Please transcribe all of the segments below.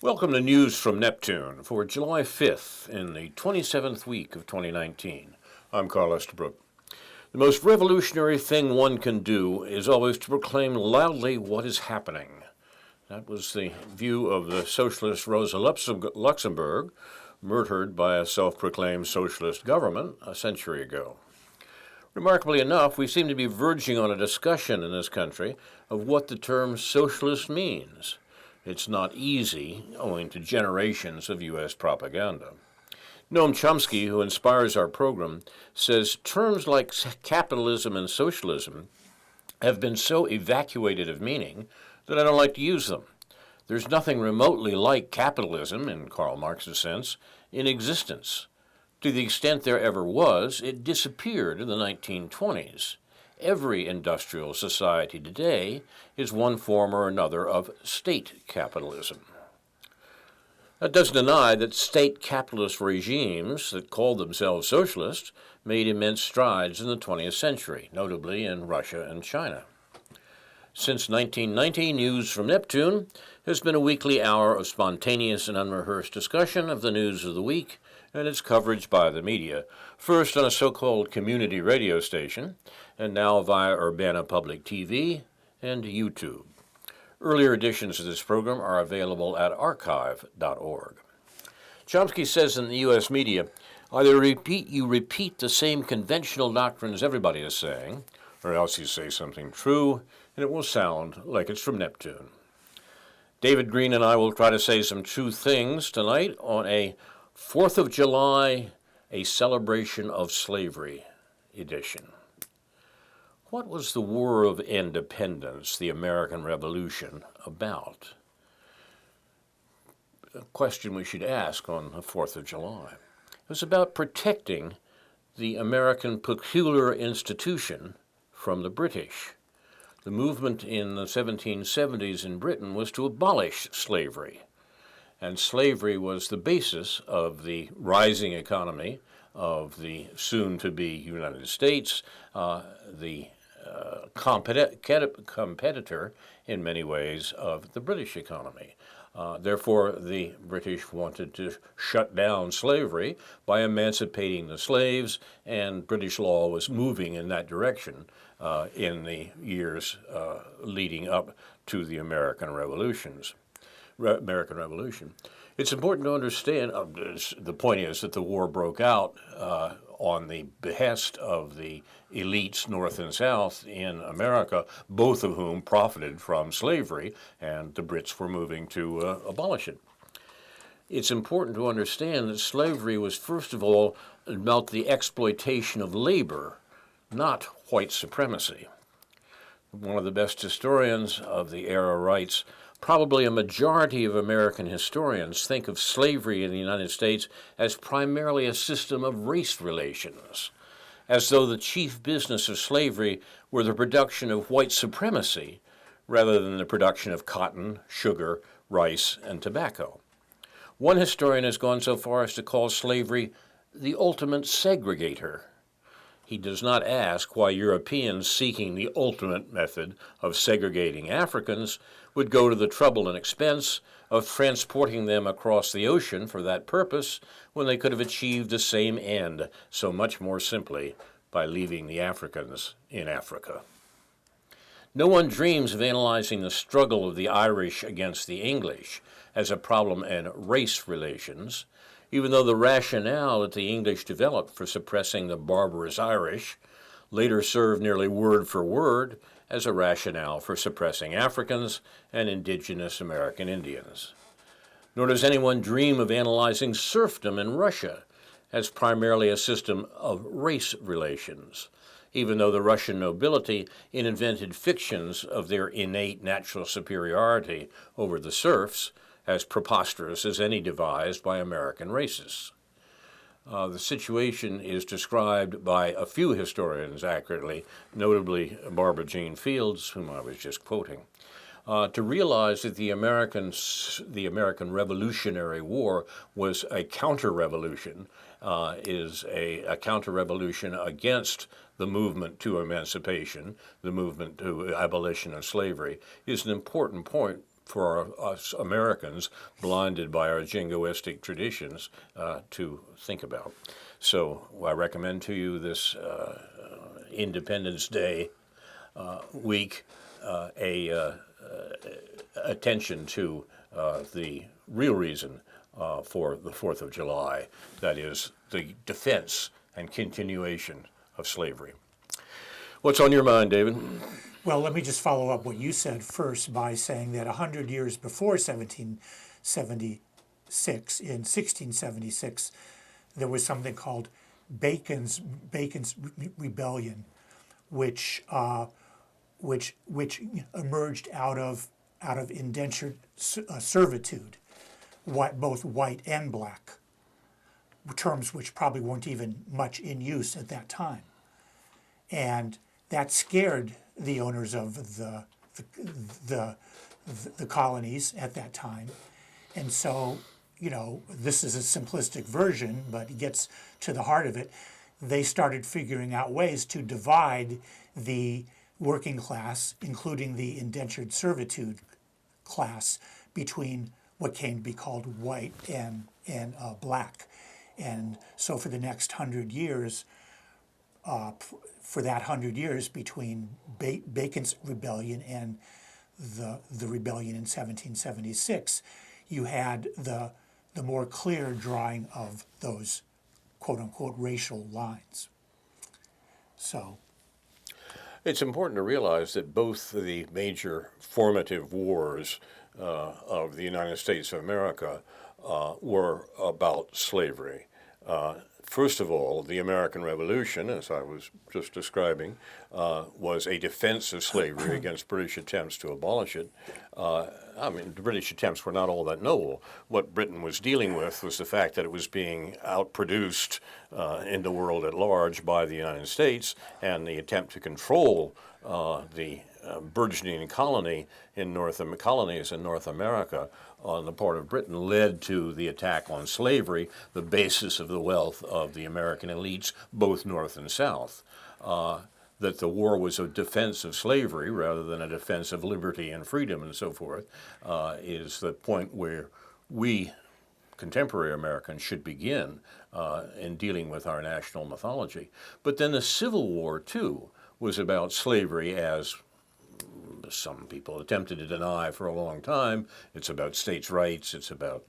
Welcome to News from Neptune for July 5th in the 27th week of 2019. I'm Carl Estabrook. The most revolutionary thing one can do is always to proclaim loudly what is happening. That was the view of the socialist Rosa Luxemburg, murdered by a self-proclaimed socialist government a century ago. Remarkably enough, we seem to be verging on a discussion in this country of what the term socialist means. It's not easy, owing to generations of U.S. propaganda. Noam Chomsky, who inspires our program, says terms like capitalism and socialism have been so evacuated of meaning that I don't like to use them. There's nothing remotely like capitalism, in Karl Marx's sense, in existence. To the extent there ever was, it disappeared in the 1920s. Every industrial society today is one form or another of state capitalism. That doesn't deny that state capitalist regimes that called themselves socialist made immense strides in the 20th century, notably in Russia and China. Since 1990, News from Neptune has been a weekly hour of spontaneous and unrehearsed discussion of the news of the week and its coverage by the media, first on a so-called community radio station, and now via Urbana Public TV and YouTube. Earlier editions of this program are available at archive.org. Chomsky says in the U.S. media, either you repeat the same conventional doctrines everybody is saying, or else you say something true, and it will sound like it's from Neptune. David Green and I will try to say some true things tonight on a 4th of July, a celebration of slavery edition. What was the War of Independence, the American Revolution, about? A question we should ask on the 4th of July. It was about protecting the American peculiar institution from the British. The movement in the 1770s in Britain was to abolish slavery. And slavery was the basis of the rising economy of the soon-to-be United States, the competitor in many ways of the British economy. Therefore, the British wanted to shut down slavery by emancipating the slaves, and British law was moving in that direction in the years leading up to the American Revolution. It's important to understand, the point is that the war broke out on the behest of the elites North and South in America, both of whom profited from slavery, and the Brits were moving to abolish it. It's important to understand that slavery was, first of all, about the exploitation of labor, not white supremacy. One of the best historians of the era writes, probably a majority of American historians think of slavery in the United States as primarily a system of race relations, as though the chief business of slavery were the production of white supremacy rather than the production of cotton, sugar, rice, and tobacco. One historian has gone so far as to call slavery the ultimate segregator. He does not ask why Europeans seeking the ultimate method of segregating Africans would go to the trouble and expense of transporting them across the ocean for that purpose when they could have achieved the same end so much more simply by leaving the Africans in Africa. No one dreams of analyzing the struggle of the Irish against the English as a problem in race relations, even though the rationale that the English developed for suppressing the barbarous Irish later served nearly word for word as a rationale for suppressing Africans and indigenous American Indians. Nor does anyone dream of analyzing serfdom in Russia as primarily a system of race relations, even though the Russian nobility invented fictions of their innate natural superiority over the serfs, as preposterous as any devised by American racists. The situation is described by a few historians accurately, notably Barbara Jean Fields, whom I was just quoting. To realize that the American Revolutionary War was a counter-revolution, is a counter-revolution against the movement to emancipation, the movement to abolition of slavery, is an important point for us Americans, blinded by our jingoistic traditions, to think about. So I recommend to you this Independence Day week attention to the real reason for the 4th of July, that is, the defense and continuation of slavery. What's on your mind, David? Well, let me just follow up what you said first by saying that 100 years before 1776, in 1676, there was something called Bacon's Rebellion, which emerged out of indentured servitude, both white and black, terms which probably weren't even much in use at that time, and that scared the owners of the colonies at that time. And so, this is a simplistic version, but it gets to the heart of it. They started figuring out ways to divide the working class, including the indentured servitude class, between what came to be called white and black. And so for the next 100 years, between Bacon's rebellion and the rebellion in 1776, you had the more clear drawing of those quote-unquote racial lines. So it's important to realize that both the major formative wars of the United States of America were about slavery. First of all, the American Revolution, as I was just describing, was a defense of slavery against British attempts to abolish it. The British attempts were not all that noble. What Britain was dealing with was the fact that it was being outproduced in the world at large by the United States, and the attempt to control the burgeoning colonies in North America on the part of Britain led to the attack on slavery, the basis of the wealth of the American elites, both North and South. That the war was a defense of slavery rather than a defense of liberty and freedom and so forth is the point where we, contemporary Americans, should begin in dealing with our national mythology. But then the Civil War, too, was about slavery, as some people attempted to deny for a long time. It's about states' rights, it's about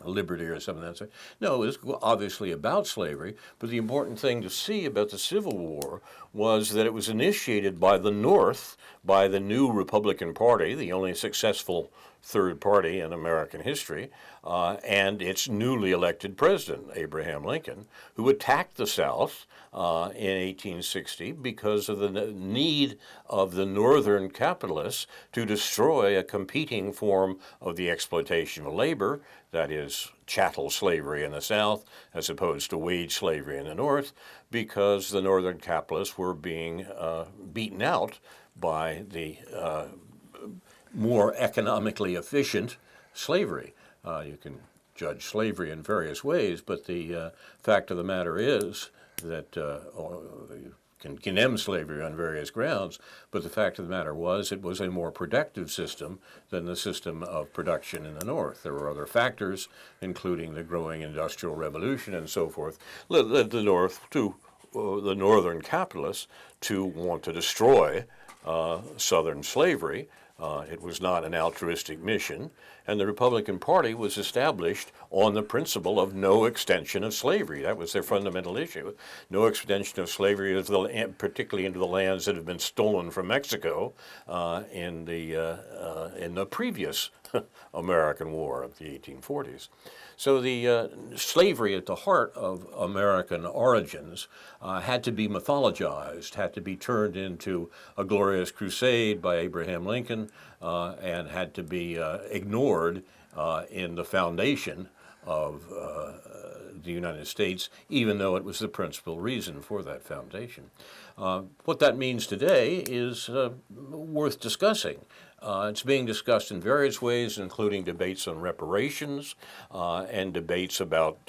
liberty or something like that. No, it's obviously about slavery, but the important thing to see about the Civil War was that it was initiated by the North, by the new Republican Party, the only successful third party in American history, and its newly elected president, Abraham Lincoln, who attacked the South in 1860 because of the need of the Northern capitalists to destroy a competing form of the exploitation of labor, that is, chattel slavery in the South as opposed to wage slavery in the North, because the Northern capitalists were being beaten out by the more economically efficient slavery. You can judge slavery in various ways, but the fact of the matter is that you can condemn slavery on various grounds, but the fact of the matter was it was a more productive system than the system of production in the North. There were other factors, including the growing Industrial Revolution and so forth, led the North to the Northern capitalists to want to destroy Southern slavery. It was not an altruistic mission, and the Republican Party was established on the principle of no extension of slavery. That was their fundamental issue. No extension of slavery, particularly into the lands that had been stolen from Mexico in the previous American War of the 1840s. So the slavery at the heart of American origins had to be mythologized, had to be turned into a glorious crusade by Abraham Lincoln, and had to be ignored in the foundation of the United States, even though it was the principal reason for that foundation. What that means today is worth discussing. It's being discussed in various ways, including debates on reparations and debates about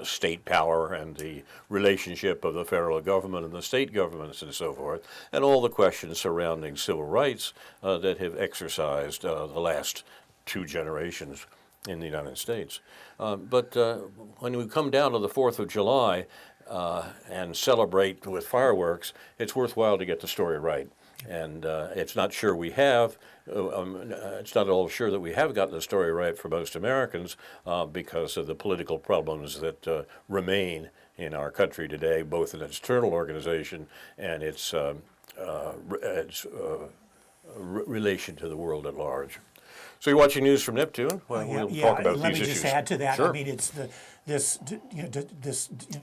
state power and the relationship of the federal government and the state governments and so forth, and all the questions surrounding civil rights that have exercised the last 2 generations in the United States. But when we come down to the 4th of July and celebrate with fireworks, it's worthwhile to get the story right. And it's not sure we have. It's not at all sure that we have gotten the story right for most Americans because of the political problems that remain in our country today, both in its internal organization and its relation to the world at large. So you're watching news from Neptune. Well, we'll talk about let these me issues. just add to that. Sure. I mean, it's this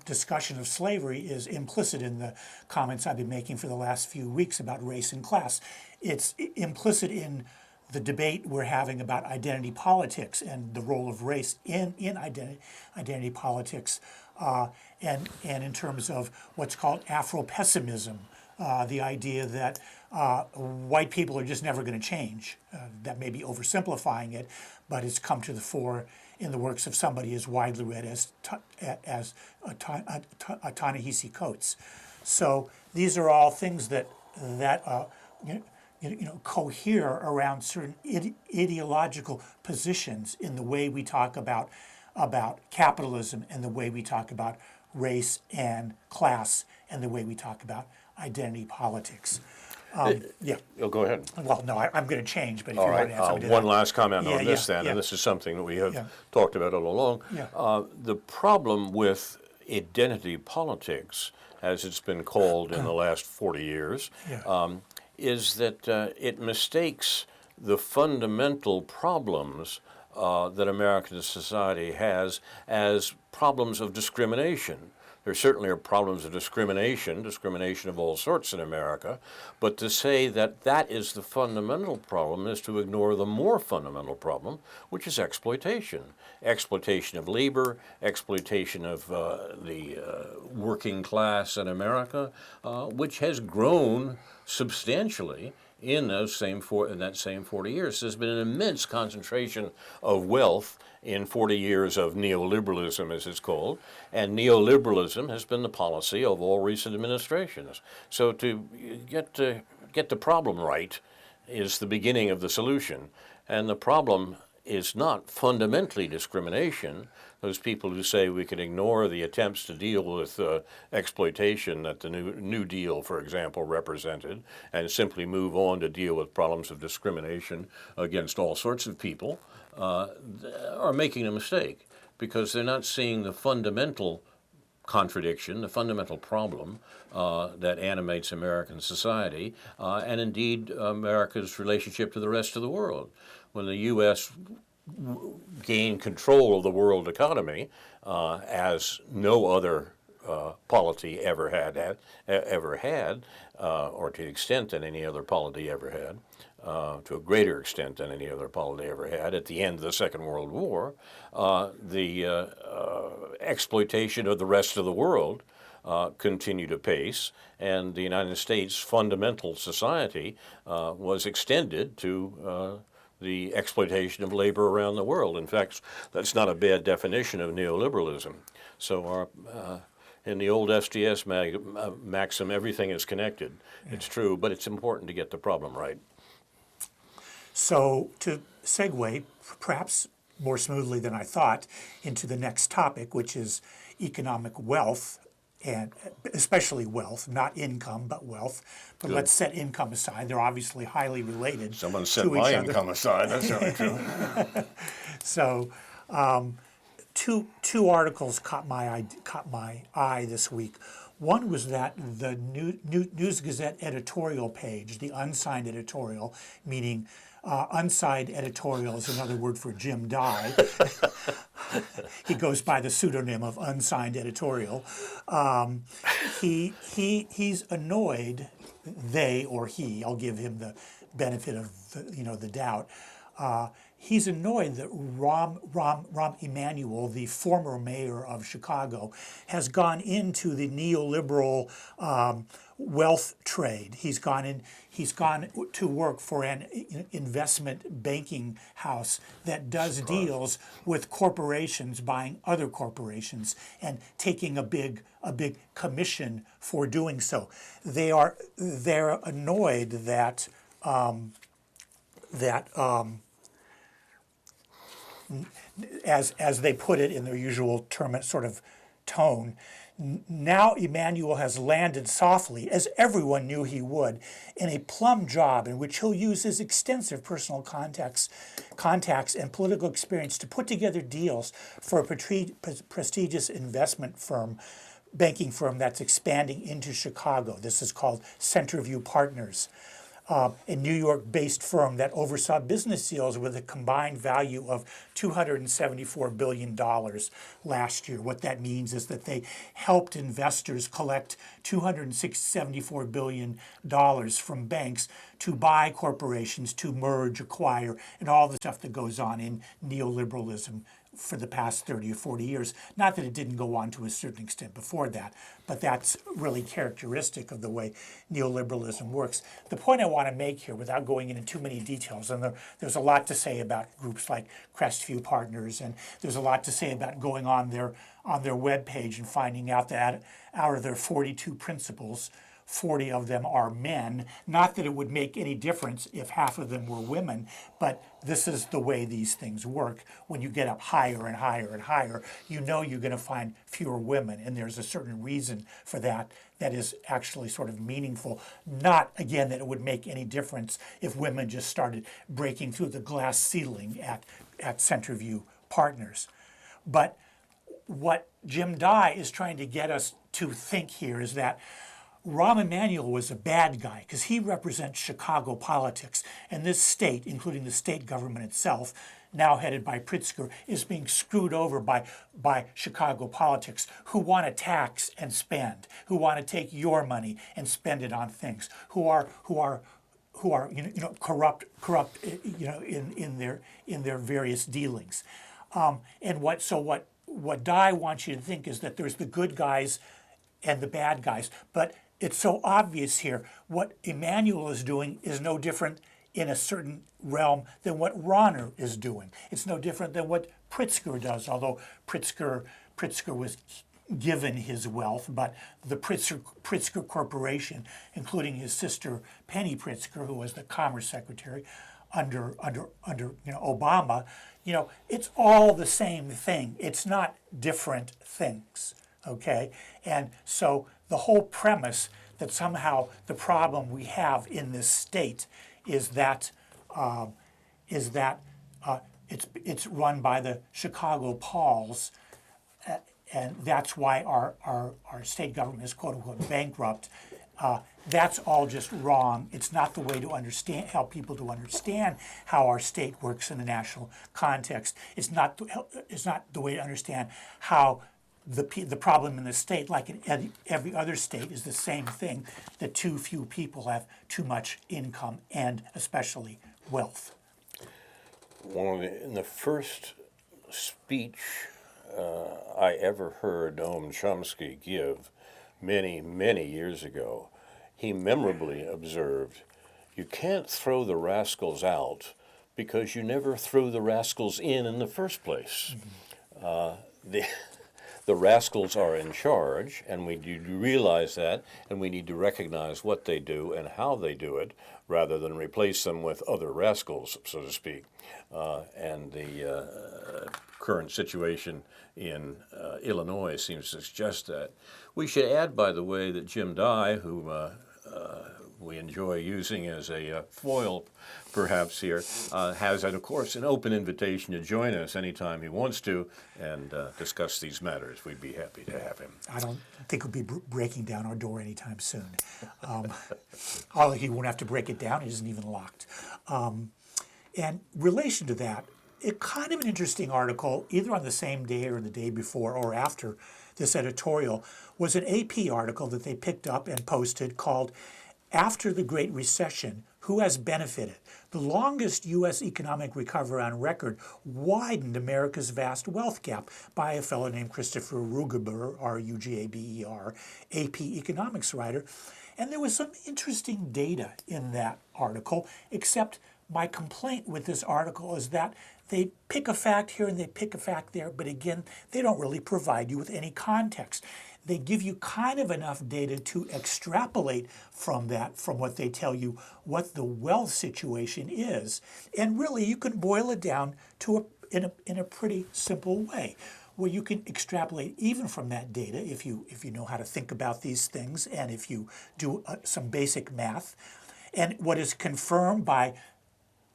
discussion of slavery is implicit in the comments I've been making for the last few weeks about race and class. It's implicit in the debate we're having about identity politics and the role of race in identity politics, and in terms of what's called Afro-pessimism, the idea that white people are just never going to change. That may be oversimplifying it, but it's come to the fore in the works of somebody as widely read as Ta-Nehisi Coates. So these are all things that cohere around certain ideological positions in the way we talk about capitalism and the way we talk about race and class and the way we talk about identity politics. Yeah. Oh, go ahead. Well, no, I'm going to change, but if All you want right. to add something to One that. last comment on this then, yeah. and this is something that we have Yeah. talked about all along. Yeah. The problem with identity politics, as it's been called in the last 40 years, Yeah. is that it mistakes the fundamental problems that American society has as problems of discrimination. There certainly are problems of discrimination of all sorts in America, but to say that that is the fundamental problem is to ignore the more fundamental problem, which is exploitation. Exploitation of labor, exploitation of the working class in America, which has grown substantially in that same 40 years. There's been an immense concentration of wealth in 40 years of neoliberalism, as it's called, and neoliberalism has been the policy of all recent administrations. So to get the problem right is the beginning of the solution, and the problem is not fundamentally discrimination. Those people who say we can ignore the attempts to deal with exploitation that the New Deal, for example, represented, and simply move on to deal with problems of discrimination against all sorts of people, are making a mistake because they're not seeing the fundamental contradiction, the fundamental problem that animates American society, and indeed America's relationship to the rest of the world. When the U.S. gained control of the world economy, as no other polity ever had, or to the extent that any other polity ever had, to a greater extent than any other polity ever had, at the end of the Second World War, the exploitation of the rest of the world continued apace, and the United States' fundamental society was extended to the exploitation of labor around the world. In fact, that's not a bad definition of neoliberalism. So in the old SDS maxim, everything is connected. Yeah. It's true, but it's important to get the problem right. So to segue, perhaps more smoothly than I thought, into the next topic, which is economic wealth, and especially wealth, not income, but wealth. But Good. Let's set income aside. They're obviously highly related. Someone set my income aside. That's certainly true. So, two articles caught my eye this week. One was that the News Gazette editorial page, the unsigned editorial, meaning unsigned editorial is another word for Jim Dye. He goes by the pseudonym of Unsigned Editorial. He's annoyed. They or he, I'll give him the benefit of the doubt. He's annoyed that Rahm Emanuel, the former mayor of Chicago, has gone into the neoliberal wealth trade. He's gone to work for an investment banking house that does deals with corporations buying other corporations and taking a big commission for doing so. They're annoyed that as they put it in their usual term, sort of tone. Now Emmanuel has landed softly, as everyone knew he would, in a plum job in which he'll use his extensive personal contacts and political experience to put together deals for a prestigious investment firm, banking firm that's expanding into Chicago. This is called Centerview Partners, a New York-based firm that oversaw business deals with a combined value of $274 billion last year. What that means is that they helped investors collect $274 billion from banks to buy corporations, to merge, acquire, and all the stuff that goes on in neoliberalism for the past 30 or 40 years. Not that it didn't go on to a certain extent before that, but that's really characteristic of the way neoliberalism works. The point I want to make here, without going into too many details, and there's a lot to say about groups like Crestview Partners, and there's a lot to say about going on their webpage and finding out that out of their 42 principles, 40 of them are men. Not that it would make any difference if half of them were women, but this is the way these things work. When you get up higher and higher and higher, you know you're going to find fewer women, and there's a certain reason for that that is actually sort of meaningful. Not, again, that it would make any difference if women just started breaking through the glass ceiling at Centerview Partners. But what Jim Dye is trying to get us to think here is that Rahm Emanuel was a bad guy because he represents Chicago politics, and this state, including the state government itself, now headed by Pritzker, is being screwed over by Chicago politics, who want to tax and spend, who want to take your money and spend it on things, who are corrupt in their various dealings. And what Dye wants you to think is that there's the good guys and the bad guys, but it's so obvious here. What Emanuel is doing is no different in a certain realm than what Ronner is doing. It's no different than what Pritzker does, although Pritzker was given his wealth, but the Pritzker Corporation, including his sister Penny Pritzker, who was the Commerce Secretary under Obama, it's all the same thing. It's not different things. Okay, and so the whole premise that somehow the problem we have in this state is that it's run by the Chicago Pauls, and that's why our state government is quote unquote bankrupt. That's all just wrong. It's not the way to help people to understand how our state works in the national context. It's not the way to understand how the problem in the state, like in every other state, is the same thing, that too few people have too much income and especially wealth. In the first speech I ever heard Noam Chomsky give many, many years ago, he memorably observed, "You can't throw the rascals out because you never threw the rascals in the first place." Mm-hmm. The rascals are in charge, and we need to realize that, and we need to recognize what they do and how they do it, rather than replace them with other rascals, so to speak. And the current situation in Illinois seems to suggest that. We should add, by the way, that Jim Dye, who we enjoy using as a foil perhaps here, has, of course, an open invitation to join us anytime he wants to and discuss these matters. We'd be happy to have him. I don't think he'll be breaking down our door anytime soon. Although he won't have to break it down, it isn't even locked. And in relation to that, kind of an interesting article, either on the same day or the day before or after this editorial, was an AP article that they picked up and posted called "After the Great Recession, Who Has Benefited? The Longest U.S. Economic Recovery on Record Widened America's Vast Wealth Gap," by a fellow named Christopher Rugaber, R-U-G-A-B-E-R, AP economics writer. And there was some interesting data in that article, except my complaint with this article is that they pick a fact here and they pick a fact there, but again, they don't really provide you with any context. They give you kind of enough data to extrapolate from that, from what they tell you, what the wealth situation is. And really, you can boil it down to in a pretty simple way, where you can extrapolate even from that data if you know how to think about these things and if you do some basic math. And what is confirmed by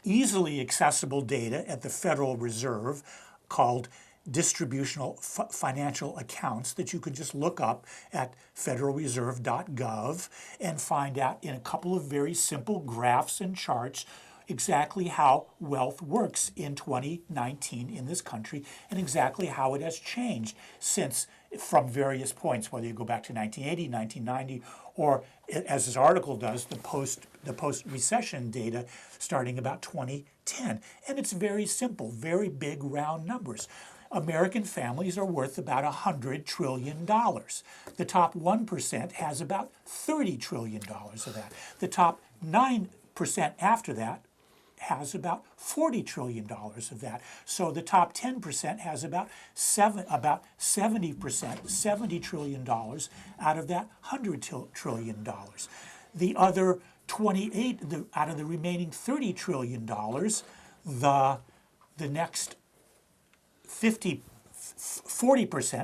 easily accessible data at the Federal Reserve called distributional financial accounts that you can just look up at federalreserve.gov and find out in a couple of very simple graphs and charts exactly how wealth works in 2019 in this country and exactly how it has changed since from various points, whether you go back to 1980, 1990, or as this article does, the post-recession data starting about 2010. And it's very simple, very big round numbers. American families are worth about $100 trillion. The top 1% has about $30 trillion of that. The top 9% after that has about $40 trillion of that. So the top 10% has about 70%, $70 trillion out of that $100 trillion. The other 28, out of the remaining $30 trillion, the next 40%,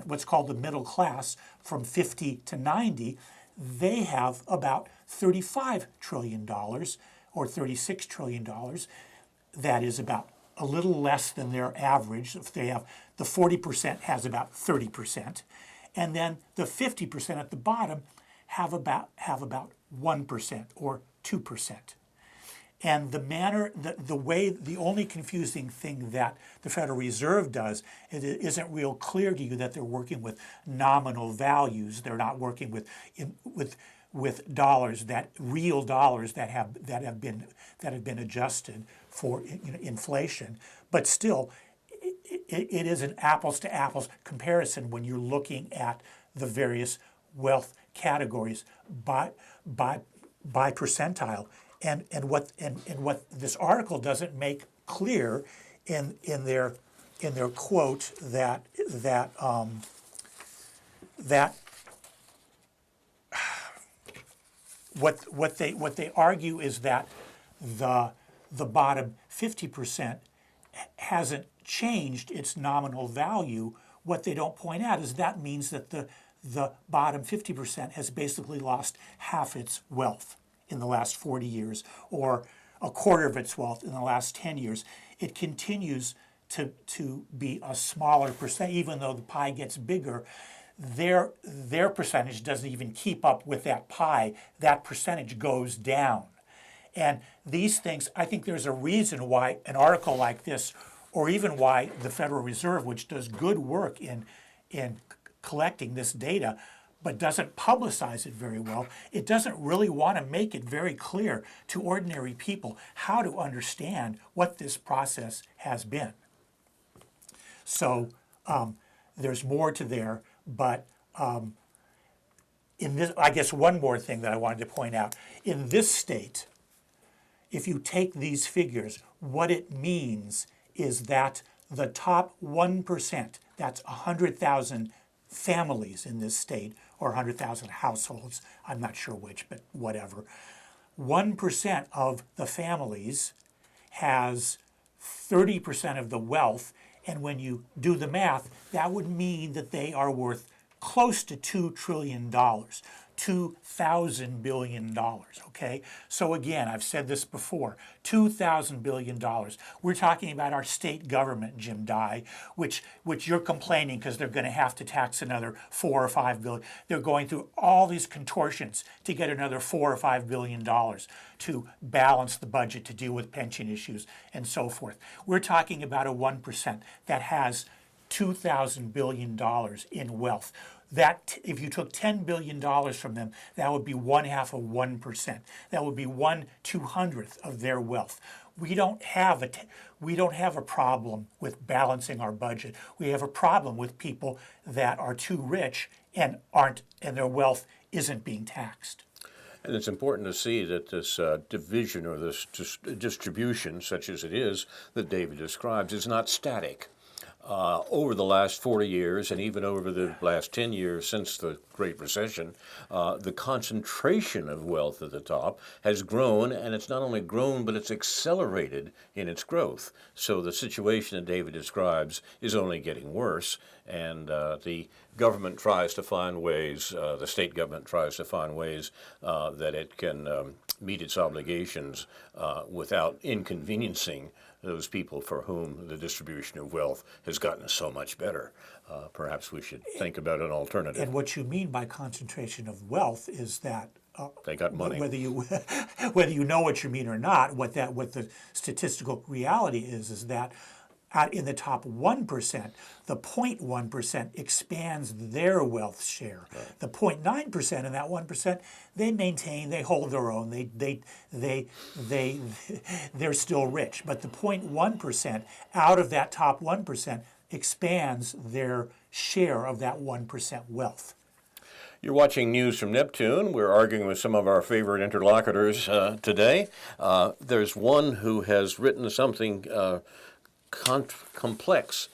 what's called the middle class, from 50 to 90, they have about $35 trillion or $36 trillion. That is about a little less than their average. If they have, the 40% has about 30%, and then the 50% at the bottom have about 1% or 2%. And the only confusing thing that the Federal Reserve does is it isn't real clear to you that they're working with nominal values. They're not working with dollars, real dollars that have been adjusted for inflation. But still, it is an apples to apples comparison when you're looking at the various wealth categories by percentile. And what this article doesn't make clear in their quote that what they argue is that the bottom 50% hasn't changed its nominal value. What they don't point out is that means that the bottom 50% has basically lost half its wealth in the last 40 years, or a quarter of its wealth in the last 10 years. It continues to be a smaller percent, even though the pie gets bigger. Their percentage doesn't even keep up with that pie. That percentage goes down. And these things, I think there's a reason why an article like this, or even why the Federal Reserve, which does good work in collecting this data, but doesn't publicize it very well, it doesn't really want to make it very clear to ordinary people how to understand what this process has been. So there's more to there, but in this, I guess one more thing that I wanted to point out, in this state, if you take these figures, what it means is that the top 1%, that's 100,000 families in this state, or 100,000 households, I'm not sure which, but whatever. 1% of the families has 30% of the wealth, and when you do the math, that would mean that they are worth close to $2 trillion, $2,000 billion, okay? So again, I've said this before, $2,000 billion. We're talking about our state government, Jim Dye, which you're complaining because they're going to have to tax another $4 or $5 billion. They're going through all these contortions to get another $4 or $5 billion to balance the budget, to deal with pension issues and so forth. We're talking about a 1% that has $2,000 billion in wealth. That, if you took $10 billion from them, that would be 1/2 of 1%. That would be 1/200th of their wealth. We don't have a problem with balancing our budget. We have a problem with people that are too rich and their wealth isn't being taxed. And it's important to see that this division or this distribution, such as it is, that David describes, is not static. over the last 40 years and even over the last 10 years since the Great Recession, the concentration of wealth at the top has grown, and it's not only grown, but it's accelerated in its growth. So the situation that David describes is only getting worse, and the government tries to find ways, the state government tries to find ways that it can meet its obligations without inconveniencing those people for whom the distribution of wealth has gotten so much better. Perhaps we should think about an alternative. And what you mean by concentration of wealth is that They got money. whether you whether you know what you mean or not, what the statistical reality is that in the top 1%, the 0.1% expands their wealth share. Right. The 0.9% in that 1%, they maintain, they hold their own, they're still rich. But the 0.1% out of that top 1% expands their share of that 1% wealth. You're watching News from Neptune. We're arguing with some of our favorite interlocutors today. There's one who has written something complex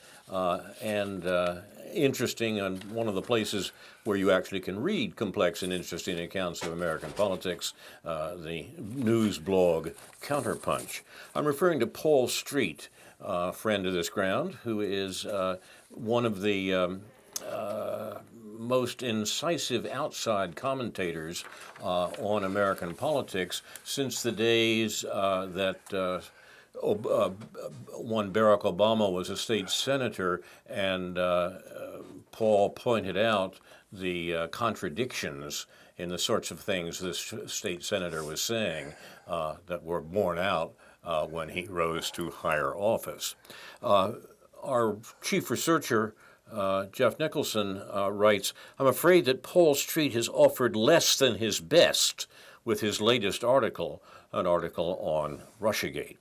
and interesting, and one of the places where you actually can read complex and interesting accounts of American politics, the news blog Counterpunch. I'm referring to Paul Street, friend of this ground, who is one of the most incisive outside commentators on American politics since the days that when Barack Obama was a state senator, and Paul pointed out the contradictions in the sorts of things this state senator was saying that were borne out when he rose to higher office. Our chief researcher, Jeff Nicholson, writes, "I'm afraid that Paul Street has offered less than his best with his latest article, an article on Russiagate.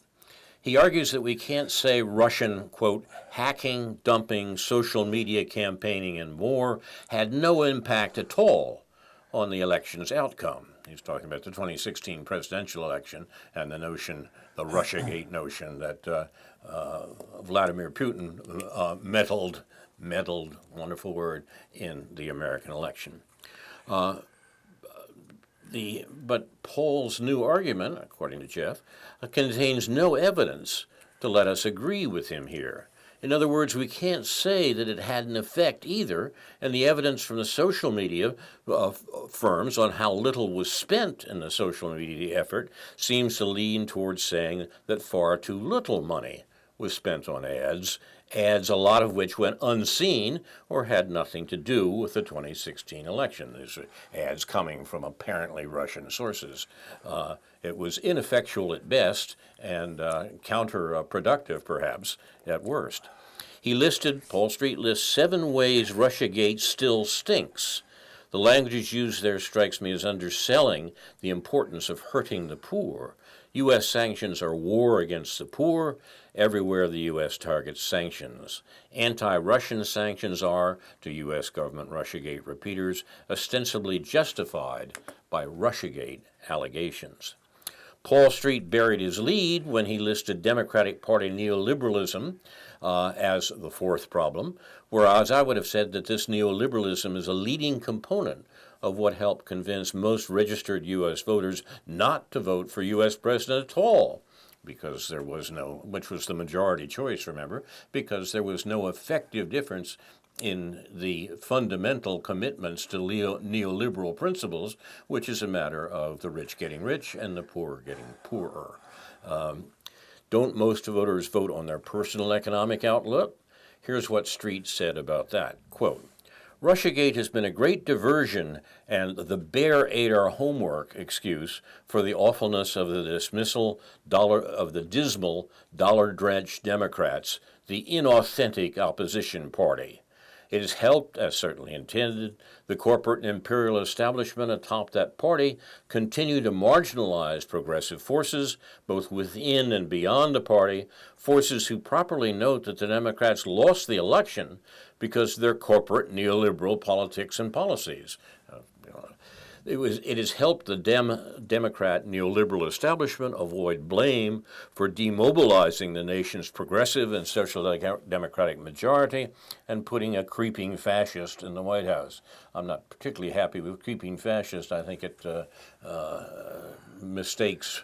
He argues that we can't say Russian, quote, hacking, dumping, social media campaigning, and more had no impact at all on the election's outcome." He's talking about the 2016 presidential election and the notion, the Russiagate notion, that Vladimir Putin meddled, wonderful word, in the American election. But Paul's new argument, according to Jeff, contains no evidence to let us agree with him here. In other words, we can't say that it had an effect either, and the evidence from the social media firms on how little was spent in the social media effort seems to lean towards saying that far too little money was spent on ads, a lot of which went unseen or had nothing to do with the 2016 election. These are ads coming from apparently Russian sources. It was ineffectual at best and counterproductive, perhaps, at worst. Paul Street lists 7 ways Russiagate still stinks. The language used there strikes me as underselling the importance of hurting the poor. U.S. sanctions are war against the poor. Everywhere the U.S. targets sanctions. Anti-Russian sanctions are, to U.S. government Russiagate repeaters, ostensibly justified by Russiagate allegations. Paul Street buried his lead when he listed Democratic Party neoliberalism as the 4th problem, whereas I would have said that this neoliberalism is a leading component of what helped convince most registered U.S. voters not to vote for U.S. president at all, because there was no, which was the majority choice, remember, because there was no effective difference in the fundamental commitments to neoliberal principles, which is a matter of the rich getting rich and the poor getting poorer. Don't most voters vote on their personal economic outlook? Here's what Street said about that. Quote, "Russiagate has been a great diversion and the bear ate our homework excuse for the awfulness of the dismissal of the dismal, dollar-drenched Democrats, the inauthentic opposition party. It has helped, as certainly intended, the corporate and imperial establishment atop that party continue to marginalize progressive forces, both within and beyond the party, forces who properly note that the Democrats lost the election because of their corporate neoliberal politics and policies." It has helped the Democrat neoliberal establishment avoid blame for demobilizing the nation's progressive and social democratic majority and putting a creeping fascist in the White House. I'm not particularly happy with creeping fascist. I think it mistakes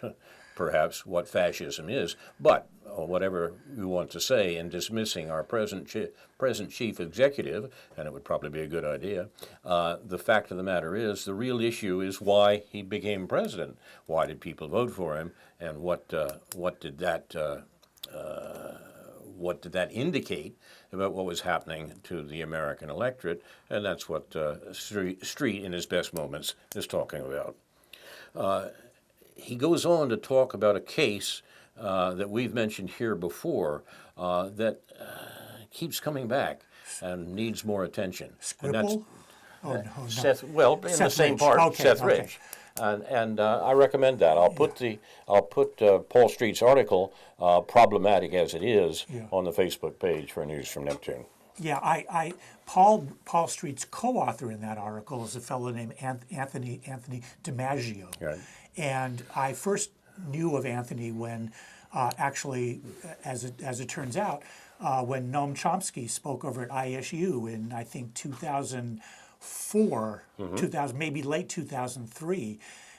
perhaps what fascism is, but whatever you want to say in dismissing our present chief executive, and it would probably be a good idea, the fact of the matter is the real issue is why he became president. Why did people vote for him, and what did that indicate about what was happening to the American electorate? And that's what Street, in his best moments, is talking about. He goes on to talk about a case that we've mentioned here before that keeps coming back and needs more attention. Scribble? Oh, no, no. Seth, well, in Seth the same Rich. part, Okay, Seth okay. Rich. And I recommend that. I'll put Paul Street's article, problematic as it is, on the Facebook page for News from Neptune. Yeah, Paul Street's co-author in that article is a fellow named Anthony DiMaggio. Right. And I first knew of Anthony when, actually, as it turns out, when Noam Chomsky spoke over at ISU in, I think, 2004, 2000, maybe late 2003.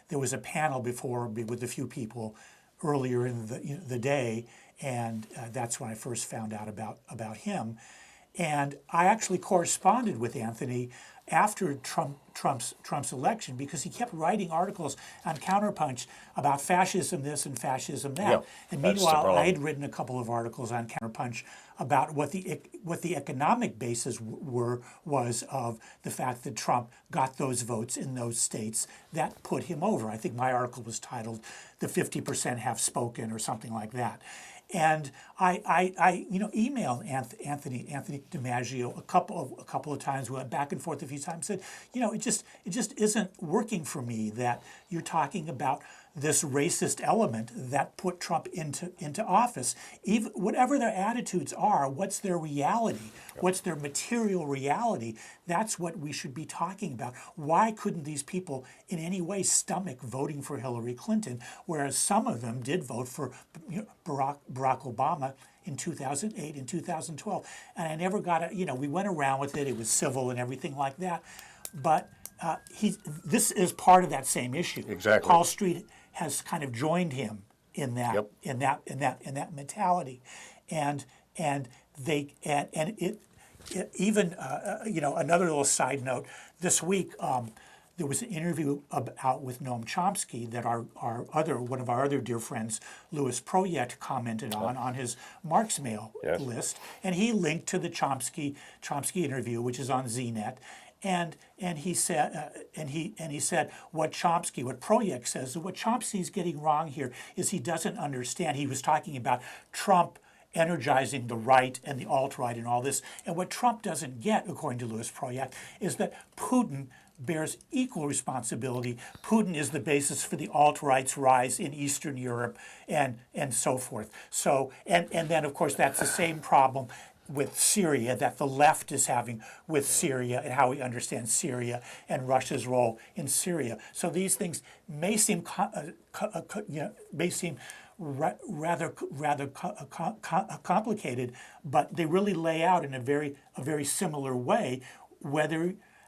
There was a panel before with a few people earlier in the day, and that's when I first found out about him. And I actually corresponded with Anthony after Trump's election because he kept writing articles on Counterpunch about fascism this and fascism that. Yeah, and that's the meanwhile, problem. I had written a couple of articles on Counterpunch about what the economic basis was of the fact that Trump got those votes in those states that put him over. I think my article was titled "The 50% Have Spoken" or something like that. And I emailed Anthony DiMaggio a couple of times. We went back and forth a few times. Said, it just isn't working for me that you're talking about this racist element that put Trump into office. Even whatever their attitudes are, what's their reality? What's their material reality? That's what we should be talking about. Why couldn't these people in any way stomach voting for Hillary Clinton, whereas some of them did vote for Barack Obama in 2008 and 2012? And I never got we went around with it. It was civil and everything like that. But this is part of that same issue. Exactly. Paul Street has kind of joined him in that Yep. in that mentality, and even another little side note. This week there was an interview out with Noam Chomsky that one of our other dear friends, Louis Proyet, commented on his Marx Mail list, and he linked to the Chomsky interview, which is on ZNet. And he said what Proyek says, what Chomsky's getting wrong here is he doesn't understand. He was talking about Trump energizing the right and the alt-right and all this. And what Trump doesn't get, according to Louis Proyek, is that Putin bears equal responsibility. Putin is the basis for the alt-right's rise in Eastern Europe and so forth. So and then of course that's the same problem with Syria that the left is having with Syria and how we understand Syria and Russia's role in Syria. So these things may seem rather complicated, but they really lay out in a very similar way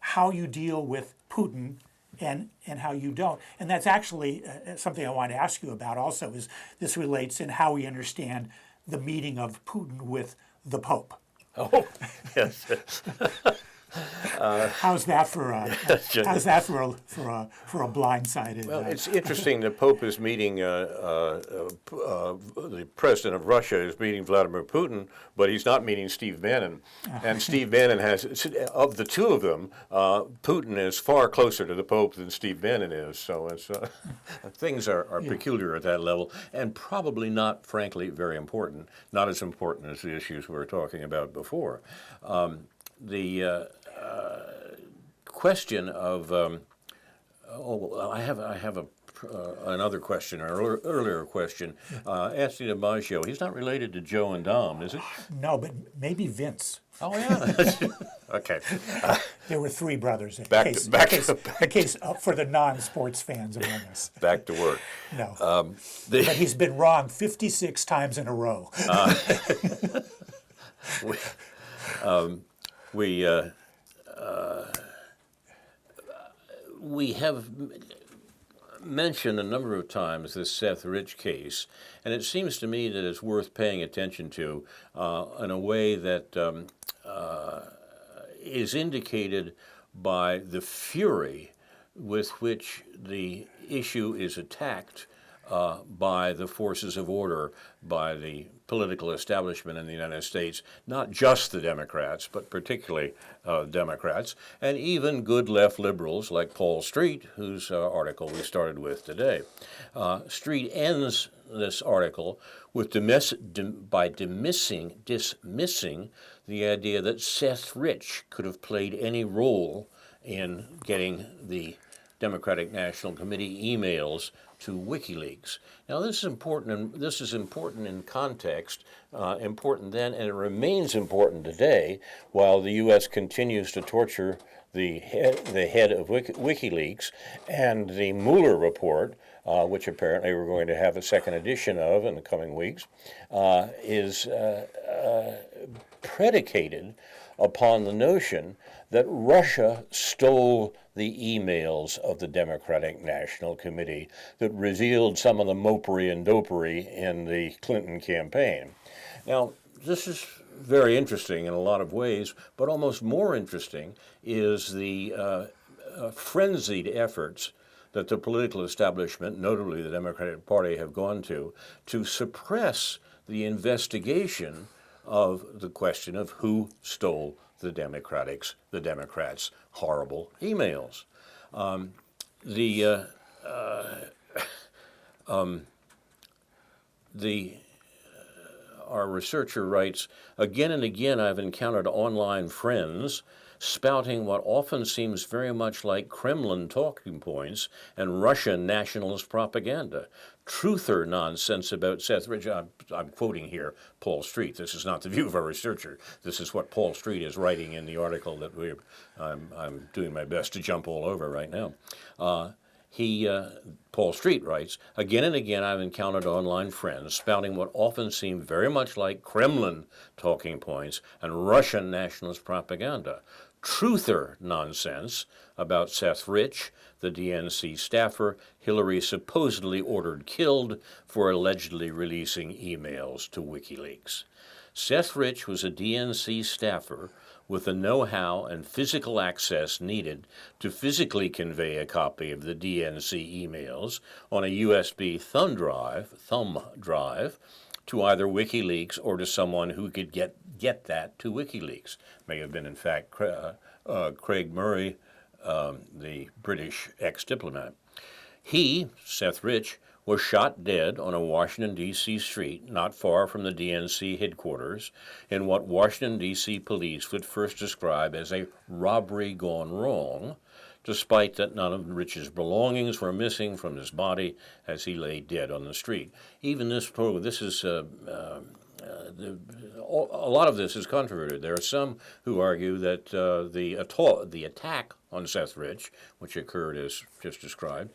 how you deal with Putin and how you don't. And that's actually something I want to ask you about also, is this relates in how we understand the meeting of Putin with the Pope. Oh, yes. How's that for a blindsided? Well, it's interesting. The Pope is meeting the president of Russia is meeting Vladimir Putin, but he's not meeting Steve Bannon. And Steve Bannon has, of the two of them, Putin is far closer to the Pope than Steve Bannon is. So it's things are peculiar at that level, and probably not, frankly, very important. Not as important as the issues we were talking about before. The question of I have another question, an earlier question. Anthony DiMaggio, he's not related to Joe and Dom, is it? No, but maybe Vince. Oh yeah. Okay. There were three brothers. Back In case for the non-sports fans among us. Back to work. No. The, But he's been wrong 56 times in a row. we we have mentioned a number of times this Seth Rich case, and it seems to me that it's worth paying attention to in a way that is indicated by the fury with which the issue is attacked by the forces of order, by the political establishment in the United States, not just the Democrats, but particularly Democrats, and even good left liberals like Paul Street, whose article we started with today. Street ends this article with dismissing the idea that Seth Rich could have played any role in getting the Democratic National Committee emails to WikiLeaks. Now, this is important, and this is important in context, important then, and it remains important today, while the U.S. continues to torture the head of WikiLeaks, and the Mueller report, which apparently we're going to have a second edition of in the coming weeks, is predicated upon the notion that Russia stole the emails of the Democratic National Committee that revealed some of the mopery and dopery in the Clinton campaign. Now, this is very interesting in a lot of ways, but almost more interesting is the frenzied efforts that the political establishment, notably the Democratic Party, have gone to suppress the investigation of the question of who stole the Democrats' horrible emails. Our researcher writes, again and again I've encountered online friends spouting what often seems very much like Kremlin talking points and Russian nationalist propaganda. Truther nonsense about Seth Rich. I'm quoting here Paul Street. This is not the view of our researcher. This is what Paul Street is writing in the article that I'm doing my best to jump all over right now. Paul Street writes, again and again I've encountered online friends spouting what often seem very much like Kremlin talking points and Russian nationalist propaganda. Truther nonsense about Seth Rich, the DNC staffer Hillary supposedly ordered killed for allegedly releasing emails to WikiLeaks. Seth Rich was a DNC staffer with the know-how and physical access needed to physically convey a copy of the DNC emails on a USB thumb drive to either WikiLeaks or to someone who could get that to WikiLeaks. May have been, in fact, Craig Murray, the British ex-diplomat. He, Seth Rich, was shot dead on a Washington, D.C. street not far from the DNC headquarters in what Washington, D.C. police would first describe as a robbery gone wrong, despite that none of Rich's belongings were missing from his body as he lay dead on the street. Even a lot of this is controverted. There are some who argue that the attack on Seth Rich, which occurred as just described,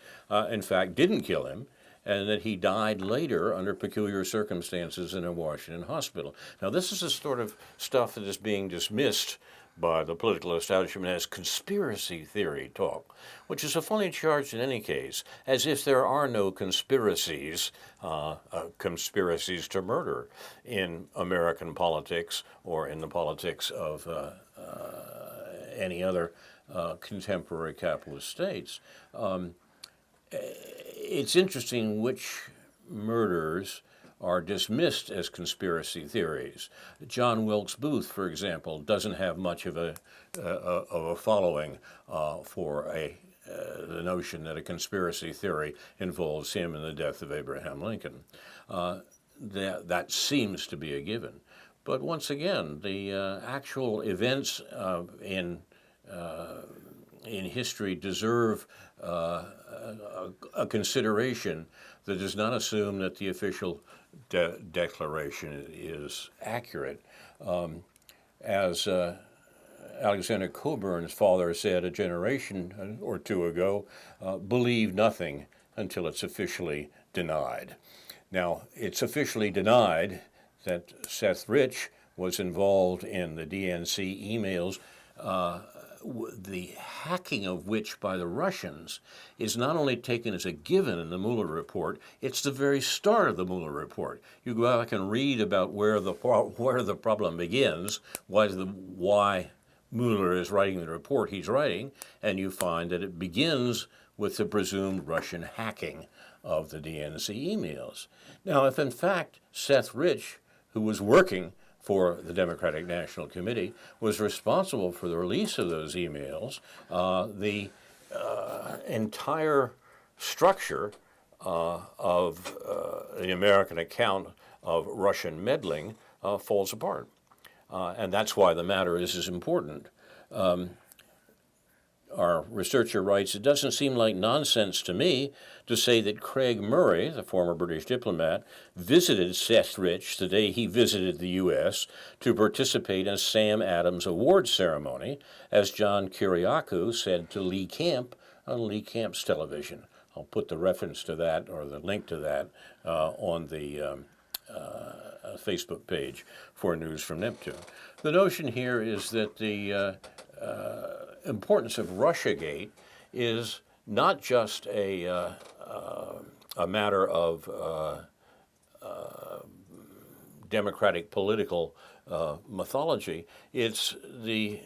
in fact didn't kill him, and that he died later under peculiar circumstances in a Washington hospital. Now, this is the sort of stuff that is being dismissed by the political establishment as conspiracy theory talk, which is a funny charge in any case, as if there are no conspiracies to murder in American politics or in the politics of any other contemporary capitalist states. It's interesting which murders are dismissed as conspiracy theories. John Wilkes Booth, for example, doesn't have much of a following for the notion that a conspiracy theory involves him in the death of Abraham Lincoln. That seems to be a given. But once again, the actual events in history deserve a consideration that does not assume that the official declaration is accurate. As Alexander Coburn's father said a generation or two ago, believe nothing until it's officially denied. Now, it's officially denied that Seth Rich was involved in the DNC emails, the hacking of which by the Russians is not only taken as a given in the Mueller report, it's the very start of the Mueller report. You go back and read about where the problem begins, why Mueller is writing the report he's writing, and you find that it begins with the presumed Russian hacking of the DNC emails. Now, if in fact Seth Rich, who was working for the Democratic National Committee, was responsible for the release of those emails, the entire structure of the American account of Russian meddling falls apart. And that's why the matter is as important. Our researcher writes, it doesn't seem like nonsense to me to say that Craig Murray, the former British diplomat, visited Seth Rich the day he visited the U.S. to participate in Sam Adams Awards ceremony, as John Kiriakou said to Lee Camp on Lee Camp's television. I'll put the reference to that or the link to that on the Facebook page for News from Neptune. The notion here is that the importance of Russiagate is not just a matter of democratic political mythology. It's the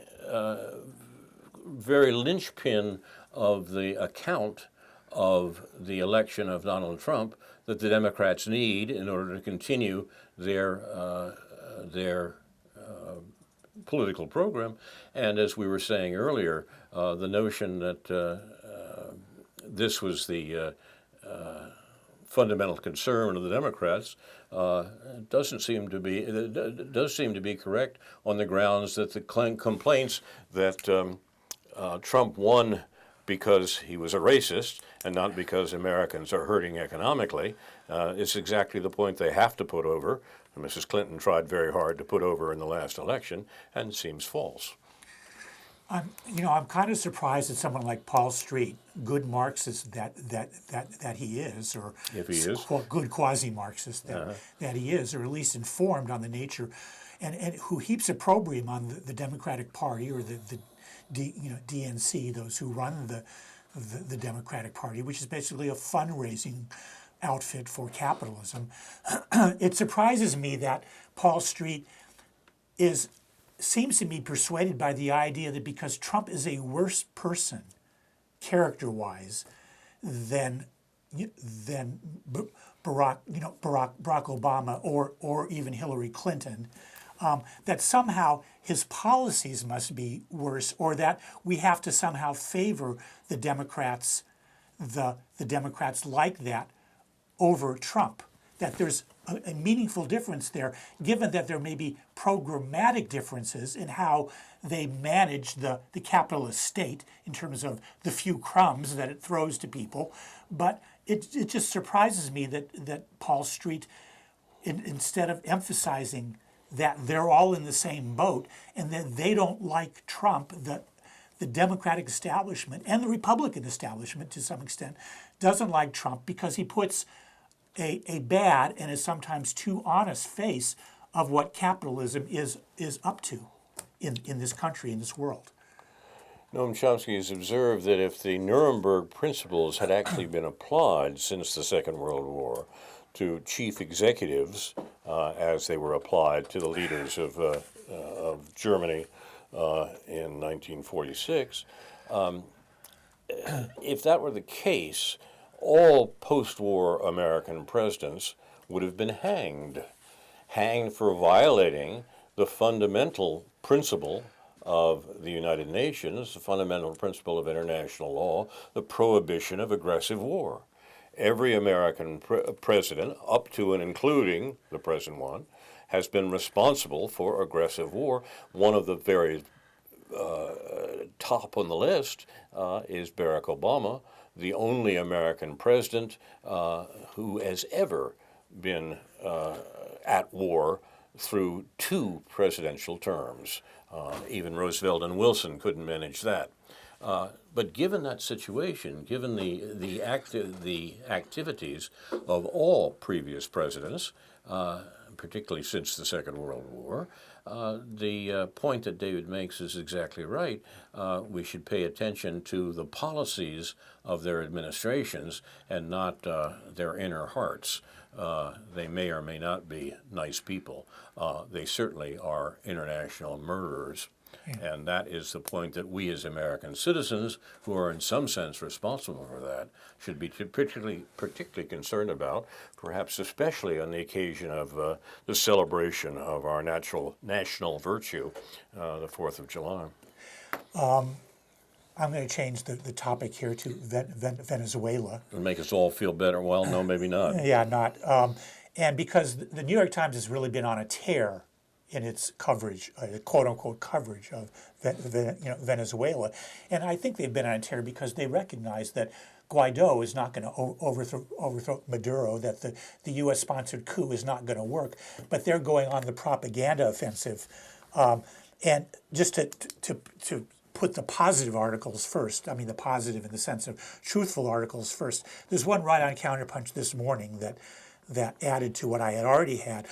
very linchpin of the account of the election of Donald Trump that the Democrats need in order to continue their political program. And as we were saying earlier, the notion that this was the fundamental concern of the Democrats does seem to be correct on the grounds that the complaints that Trump won because he was a racist and not because Americans are hurting economically is exactly the point they have to put over. And Mrs. Clinton tried very hard to put over in the last election, and it seems false. I'm kind of surprised that someone like Paul Street, good Marxist that he is, or if he is, good quasi-Marxist that he is, or at least informed on the nature, and who heaps opprobrium on the Democratic Party or the DNC, those who run the Democratic Party, which is basically a fundraising outfit for capitalism. It surprises me that Paul Street seems to be persuaded by the idea that because Trump is a worse person, character-wise, than Barack Obama or even Hillary Clinton, that somehow his policies must be worse, or that we have to somehow favor the Democrats, the Democrats like that over Trump. That there's a meaningful difference there, given that there may be programmatic differences in how they manage the capitalist state in terms of the few crumbs that it throws to people. But it just surprises me that Paul Street, instead of emphasizing that they're all in the same boat and that they don't like Trump, that the Democratic establishment and the Republican establishment to some extent doesn't like Trump because he puts a bad and a sometimes too honest face of what capitalism is up to in this country, in this world. Noam Chomsky has observed that if the Nuremberg principles had actually been applied since the Second World War to chief executives as they were applied to the leaders of Germany in 1946, if that were the case, all post-war American presidents would have been hanged for violating the fundamental principle of the United Nations, the fundamental principle of international law, the prohibition of aggressive war. Every American president, up to and including the present one, has been responsible for aggressive war. One of the very top on the list is Barack Obama, the only American president who has ever been at war through 2 presidential terms. Even Roosevelt and Wilson couldn't manage that. But given that situation, given the activities of all previous presidents, particularly since the Second World War, the point that David makes is exactly right. We should pay attention to the policies of their administrations and not their inner hearts. They may or may not be nice people. They certainly are international murderers. And that is the point that we as American citizens, who are in some sense responsible for that, should be particularly concerned about, perhaps especially on the occasion of the celebration of our national virtue, the 4th of July. I'm going to change the topic here to Venezuela. It'll make us all feel better. Well, no, maybe not. Yeah, not. And because the New York Times has really been on a tear in its coverage, quote-unquote coverage of Venezuela. And I think they've been on a tear because they recognize that Guaido is not going to overthrow Maduro, that the U.S.-sponsored coup is not going to work, but they're going on the propaganda offensive. And just to put the positive articles first, I mean the positive in the sense of truthful articles first, there's one right on Counterpunch this morning that added to what I had already had.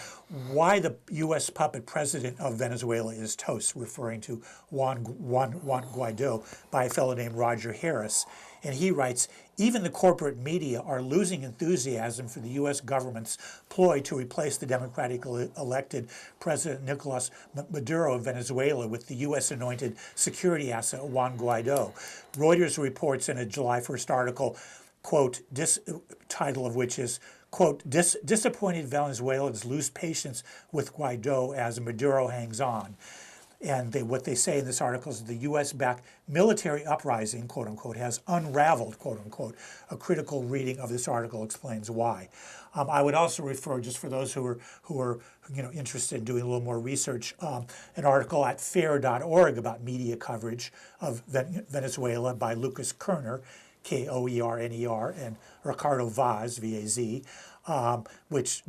Why the U.S. puppet president of Venezuela is toast, referring to Juan Guaido by a fellow named Roger Harris. And he writes, even the corporate media are losing enthusiasm for the U.S. government's ploy to replace the democratically elected President Nicolas Maduro of Venezuela with the U.S.-anointed security asset Juan Guaido. Reuters reports in a July 1st article, quote, title of which is, quote, disappointed Venezuelans lose patience with Guaido as Maduro hangs on. And what they say in this article is the U.S.-backed military uprising, quote unquote, has unraveled, quote unquote. A critical reading of this article explains why. I would also refer, just for those who are interested in doing a little more research, an article at fair.org about media coverage of Venezuela by Lucas Kerner, Koerner, and Ricardo Vaz, V-A-Z, which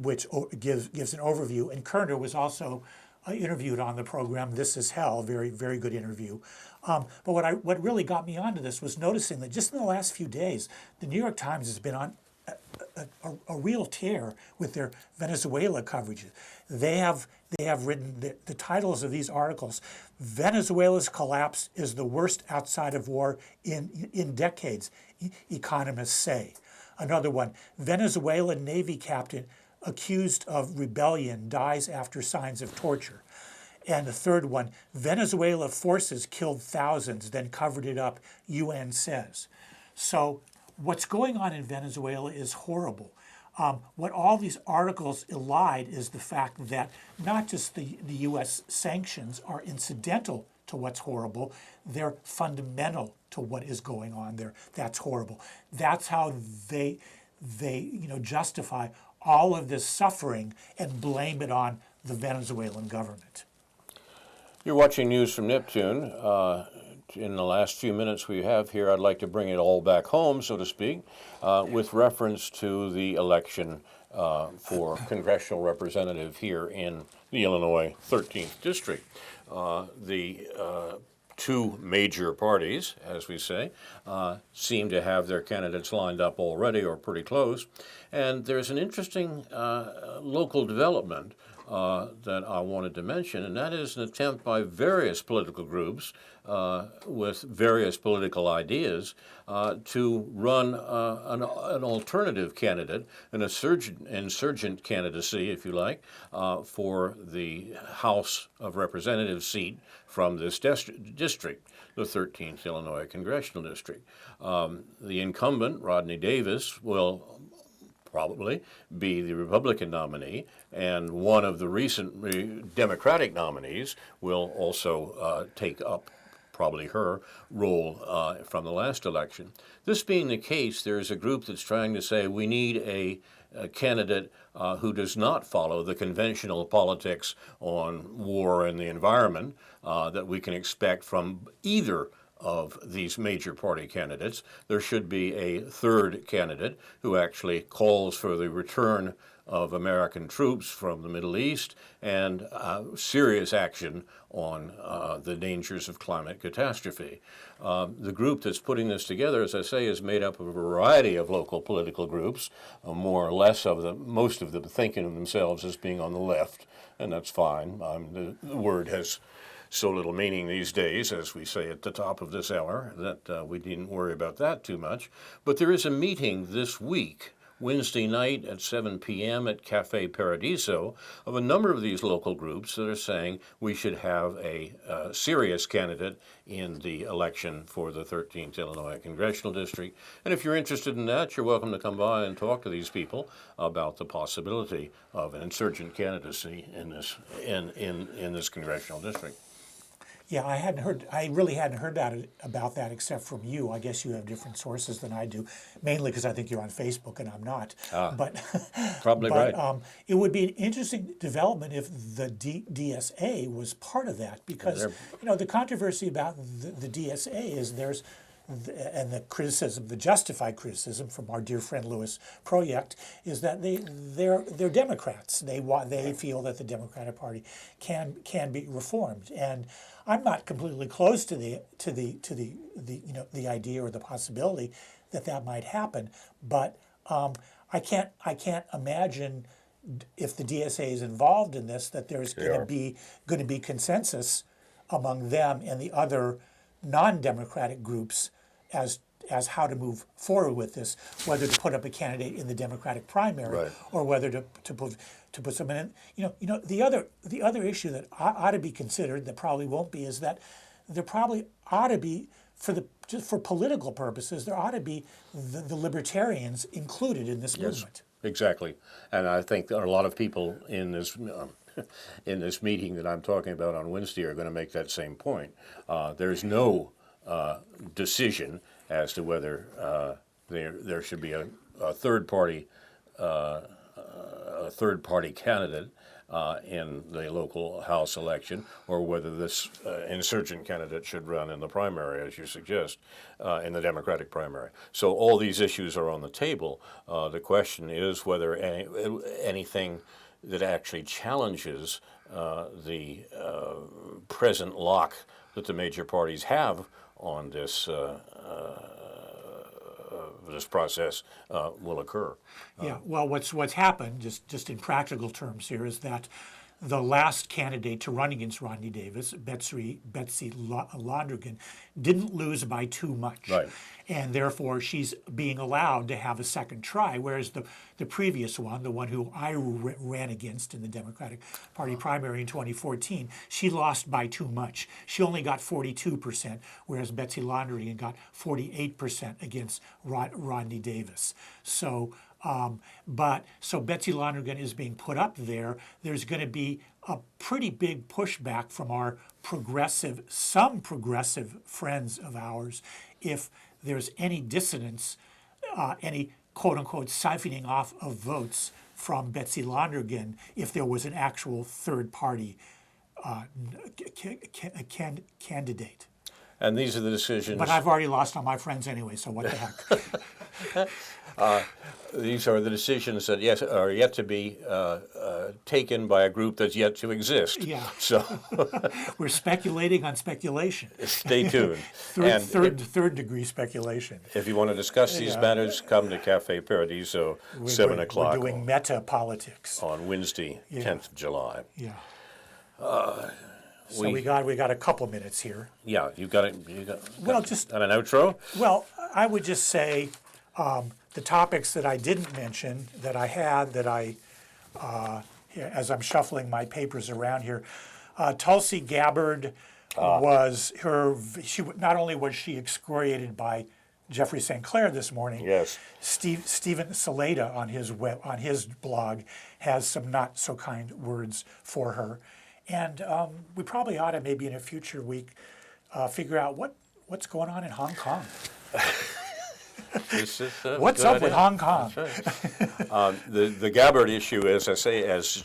gives an overview. And Kerner was also interviewed on the program This Is Hell, very, very good interview. But what really got me onto this was noticing that just in the last few days, the New York Times has been on a real tear with their Venezuela coverage. They have written the titles of these articles. Venezuela's collapse is the worst outside of war in decades, economists say. Another one, Venezuelan Navy captain accused of rebellion dies after signs of torture. And the third one, Venezuela forces killed thousands, then covered it up, UN says. So what's going on in Venezuela is horrible. What all these articles elide is the fact that not just the U.S. sanctions are incidental to what's horrible, they're fundamental to what is going on there. That's horrible. That's how they justify all of this suffering and blame it on the Venezuelan government. You're watching news from Neptune. In the last few minutes we have here, I'd like to bring it all back home, so to speak, with reference to the election for congressional representative here in the Illinois 13th District. The two major parties, as we say, seem to have their candidates lined up already or pretty close. And there's an interesting local development that I wanted to mention, and that is an attempt by various political groups with various political ideas to run an alternative candidate, an insurgent candidacy, if you like, for the House of Representatives seat from this district, the 13th Illinois Congressional District. The incumbent, Rodney Davis, will probably be the Republican nominee, and one of the recent Democratic nominees will also take up probably her role from the last election. This being the case, there is a group that's trying to say we need a candidate who does not follow the conventional politics on war and the environment that we can expect from either of these major party candidates. There should be a third candidate who actually calls for the return of American troops from the Middle East and serious action on the dangers of climate catastrophe. The group that's putting this together, as I say, is made up of a variety of local political groups, more or less of them, most of them thinking of themselves as being on the left, and that's fine. The word has so little meaning these days, as we say at the top of this hour, that we needn't worry about that too much. But there is a meeting this week, Wednesday night at 7 p.m. at Cafe Paradiso, of a number of these local groups that are saying we should have a serious candidate in the election for the 13th Illinois Congressional District. And if you're interested in that, you're welcome to come by and talk to these people about the possibility of an insurgent candidacy in this congressional district. Yeah, I really hadn't heard about that except from you. I guess you have different sources than I do, mainly because I think you're on Facebook and I'm not. But Probably but right. it would be an interesting development if the DSA was part of that, because the controversy about the DSA is and the criticism, the justified criticism from our dear friend Louis Project, is that they're Democrats. They feel that the Democratic Party can be reformed, and I'm not completely close to the idea or the possibility that might happen, but I can't imagine, if the DSA is involved in this, that there's going to be consensus among them and the other non-democratic groups as how to move forward with this, whether to put up a candidate in the Democratic primary or whether to put someone in. The other issue that ought to be considered, that probably won't be, is that there probably ought to be, just for political purposes, there ought to be the libertarians included in this movement. Exactly, and I think there are a lot of people in this meeting that I'm talking about on Wednesday are going to make that same point. There's no decision as to whether there should be a third party candidate in the local House election, or whether this insurgent candidate should run in the primary, as you suggest, in the Democratic primary. So all these issues are on the table. The question is whether anything that actually challenges the present lock that the major parties have on this process will occur. Yeah, well, what's happened, just in practical terms here, is that the last candidate to run against Rodney Davis, Betsy Londrigan, didn't lose by too much. Right. And therefore, she's being allowed to have a second try, whereas the previous one, the one who I ran against in the Democratic Party primary in 2014, she lost by too much. She only got 42%, whereas Betsy Londrigan got 48% against Rodney Davis. So Betsy Londrigan is being put up there. There's going to be a pretty big pushback from some progressive friends of ours if there's any dissonance, any quote-unquote siphoning off of votes from Betsy Londrigan if there was an actual third-party candidate. And these are the decisions. But I've already lost all my friends anyway, so what the heck. These are the decisions that are yet to be taken by a group that's yet to exist. Yeah. So we're speculating on speculation. Stay tuned. Third degree speculation. If you want to discuss these matters, come to Cafe Paradiso, 7 o'clock. We're doing meta politics on Wednesday, 10th of July. Yeah. So we got a couple minutes here. Yeah, you got well, just an outro. Well, I would just say the topics that I didn't mention that I had as I'm shuffling my papers around here, Tulsi Gabbard not only was she excoriated by Jeffrey St. Clair this morning. Yes. Stephen Saleta on his blog has some not so kind words for her. And we probably ought to, maybe in a future week, figure out what's going on in Hong Kong. What's up with Hong Kong? Right. The Gabbard issue, as I say, as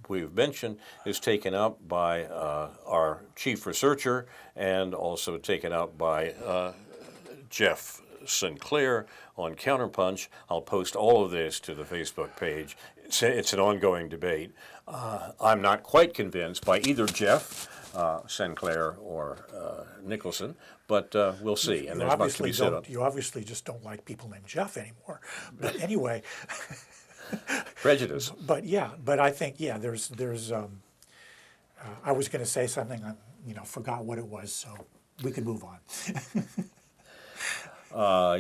we've mentioned, is taken up by our chief researcher and also taken up by Jeff Sinclair on Counterpunch. I'll post all of this to the Facebook page. It's an ongoing debate. I'm not quite convinced by either Jeff Sinclair or Nicholson, but we'll see. And there's much to be said on. You obviously just don't like people named Jeff anymore. But anyway, Prejudice. but yeah, but I think there's I was going to say something, I forgot what it was, so we can move on.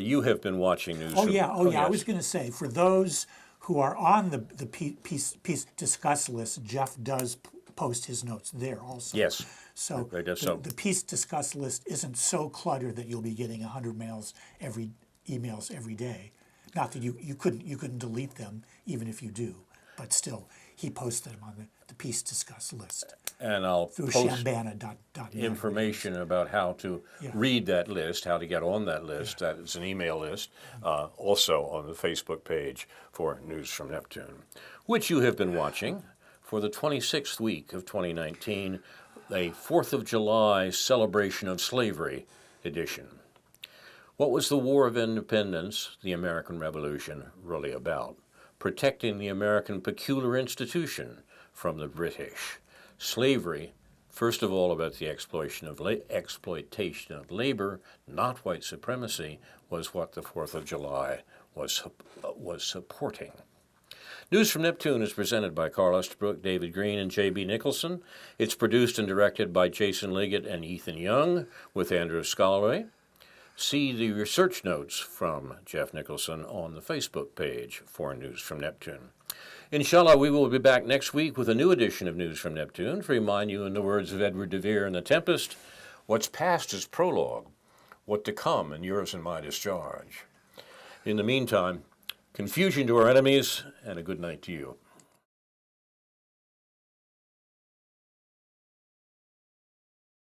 You have been watching news. Oh yeah. Yes. I was going to say, for those who are on the piece discuss list, Jeff does post his notes there also. Yes. So I guess so. the piece discuss list isn't so cluttered that you'll be getting 100 emails every day. Not that you couldn't delete them even if you do, but still he posts them on the piece discuss list. And I'll through post shambana.net. information about how to read that list, how to get on that list. Yeah. That is an email list, also on the Facebook page for News from Neptune, which you have been watching for the 26th week of 2019, a 4th of July celebration of slavery edition. What was the War of Independence, the American Revolution, really about? Protecting the American peculiar institution from the British. Slavery, first of all, about the exploitation of labor, not white supremacy, was what the 4th of July was supporting. News from Neptune is presented by Carl Estabrook, David Green, and J.B. Nicholson. It's produced and directed by Jason Liggett and Ethan Young, with Andrew Scalaway. See the research notes from Jeff Nicholson on the Facebook page for News from Neptune. Inshallah, we will be back next week with a new edition of News from Neptune to remind you, in the words of Edward de Vere in The Tempest, what's past is prologue, what to come and yours and my discharge. In the meantime, confusion to our enemies, and a good night to you.